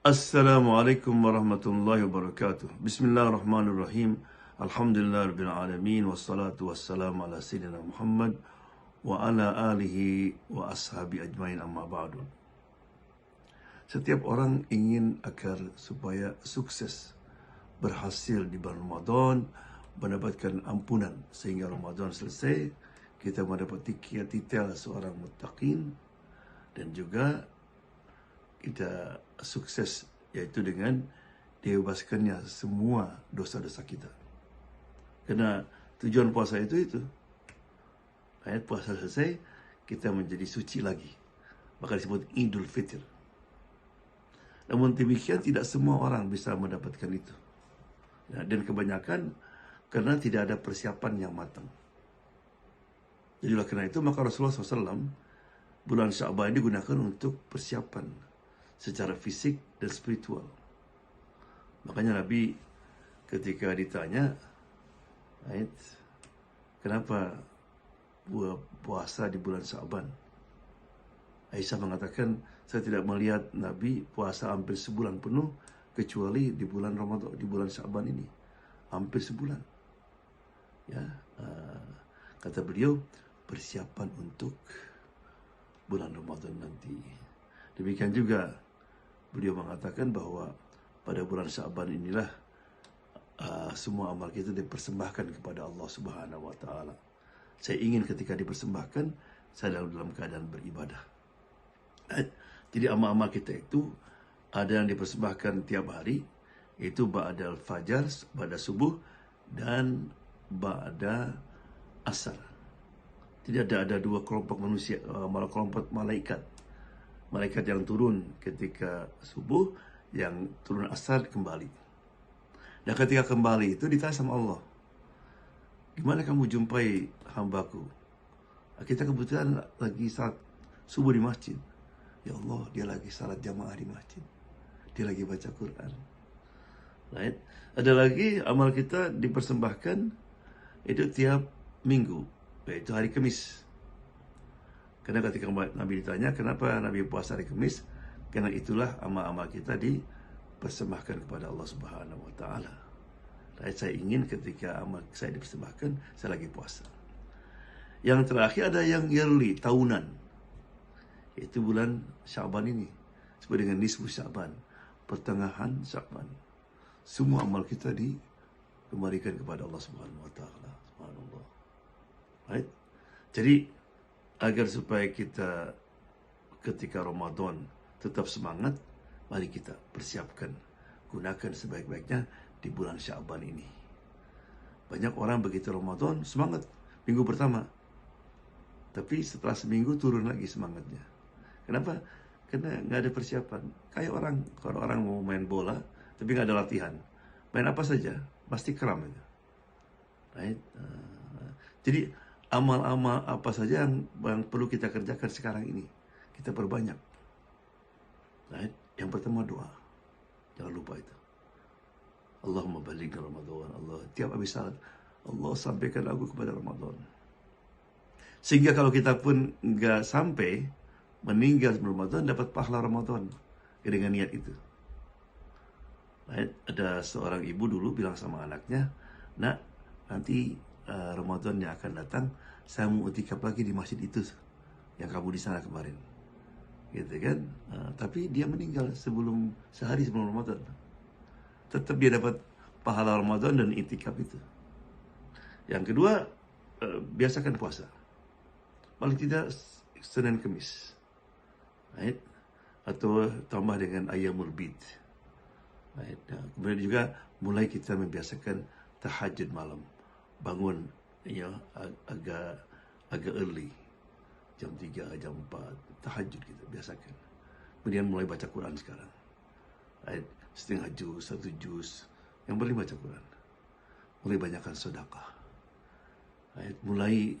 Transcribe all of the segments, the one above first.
Assalamualaikum warahmatullahi wabarakatuh. Bismillahirrahmanirrahim. Alhamdulillahirabbil alamin wassalatu wassalamu ala sayyidina Muhammad wa ala alihi wa ashabi ajmain, amma ba'du. Setiap orang ingin agar supaya sukses, berhasil di bulan Ramadan, mendapatkan ampunan sehingga Ramadan selesai, kita mendapati titel seorang muttaqin, dan juga kita sukses, yaitu dengan dibebaskannya semua dosa-dosa kita. Karena tujuan puasa itu. Ayat puasa selesai, kita menjadi suci lagi. Maka disebut Idul Fitr. Namun demikian tidak semua orang bisa mendapatkan itu. Ya, dan kebanyakan karena tidak ada persiapan yang matang. Jadi karena itu maka Rasulullah SAW bulan Sya'ban digunakan untuk persiapan secara fisik dan spiritual. Makanya Nabi ketika ditanya, kenapa puasa di bulan Sya'ban? Aisyah mengatakan, saya tidak melihat Nabi puasa hampir sebulan penuh kecuali di bulan Ramadan, di bulan Sya'ban ini. Hampir sebulan. Ya, kata beliau, persiapan untuk bulan Ramadan nanti. Demikian juga beliau mengatakan bahwa pada bulan Sya'ban inilah semua amal kita dipersembahkan kepada Allah Subhanahu wa Ta'ala. Saya ingin ketika dipersembahkan, saya dalam keadaan beribadah. Jadi amal-amal kita itu ada yang dipersembahkan tiap hari, yaitu ba'dal fajar, pada subuh, dan ba'da asar. Jadi ada dua kelompok manusia, malah kelompok malaikat. Malaikat yang turun ketika subuh, yang turun asar kembali. Dan ketika kembali itu ditanya sama Allah, gimana kamu jumpai hambaku? Kita kebetulan lagi salat subuh di masjid. Ya Allah, dia lagi salat jamaah di masjid. Dia lagi baca Quran. Right? Ada lagi amal kita dipersembahkan itu tiap minggu, yaitu hari Kamis. Karena ketika Nabi ditanya kenapa Nabi puasa hari Kamis, karena itulah amal-amal kita dipersembahkan kepada Allah Subhanahu wa Ta'ala. Saya ingin ketika amal saya dipersembahkan, saya lagi puasa. Yang terakhir ada yang yearly, tahunan, yaitu bulan Sya'ban ini, disebut dengan nisfu Sya'ban, pertengahan Sya'ban. Semua amal kita dikembalikan kepada Allah Subhanahu wa Ta'ala. Subhanallah. Right? Jadi agar supaya kita ketika Ramadan tetap semangat, mari kita persiapkan, gunakan sebaik-baiknya di bulan Sya'ban ini. Banyak orang begitu Ramadan semangat minggu pertama, tapi setelah seminggu turun lagi semangatnya. Kenapa? Karena nggak ada persiapan. Kayak orang, kalau orang mau main bola tapi nggak ada latihan, main apa saja pasti kram itu. Right? Jadi amal-amal apa saja yang perlu kita kerjakan sekarang ini, kita perbanyak. Right? Yang pertama doa, jangan lupa itu. Allahumma baligh Ramadan. Allah, tiap habis salat, Allah sampaikan aku kepada Ramadan. Sehingga kalau kita pun nggak sampai meninggal sebelum Ramadan, dapat pahala Ramadan dengan niat itu. Right? Ada seorang ibu dulu bilang sama anaknya, nak, nanti Ramadan yang akan datang, saya mau i'tikaf lagi di masjid itu yang kamu di sana kemarin, gitu kan? Tapi dia meninggal sehari sebelum Ramadan. Tetap dia dapat pahala Ramadan dan i'tikaf itu. Yang kedua, biasakan puasa, paling tidak Senin Kamis, right? Atau tambah dengan Ayyamul Bid, right? Kemudian juga mulai kita membiasakan tahajud malam. Bangun agak early, jam 3, jam 4, tahajud kita biasakan. Kemudian mulai baca Quran sekarang. Right? Setengah juz, 1 juz, yang boleh baca Quran. Mulai banyakkan sedekah. Right? Mulai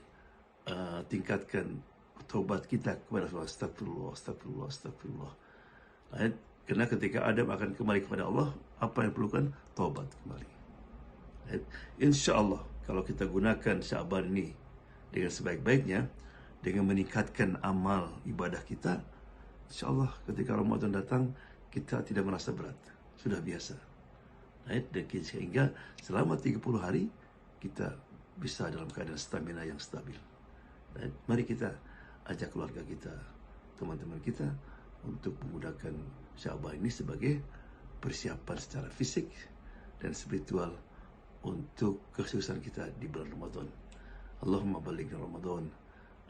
tingkatkan taubat kita kepada Allah. Astagfirullah, astagfirullah, astagfirullah. Right? Karena ketika Adam akan kembali kepada Allah, apa yang perlukan? Taubat kembali. Right? Insya Allah, kalau kita gunakan Sya'ban ini dengan sebaik-baiknya, dengan meningkatkan amal ibadah kita, insya Allah ketika Ramadan datang, kita tidak merasa berat, sudah biasa. Dan sehingga selama 30 hari kita bisa dalam keadaan stamina yang stabil. Mari kita ajak keluarga kita, teman-teman kita untuk menggunakan Sya'ban ini sebagai persiapan secara fisik dan spiritual untuk kesuksesan kita di bulan Ramadan. Allahumma balighna Ramadan.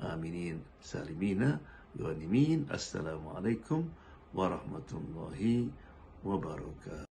Aminin salimina wa nimin. Assalamualaikum warahmatullahi wabarakatuh.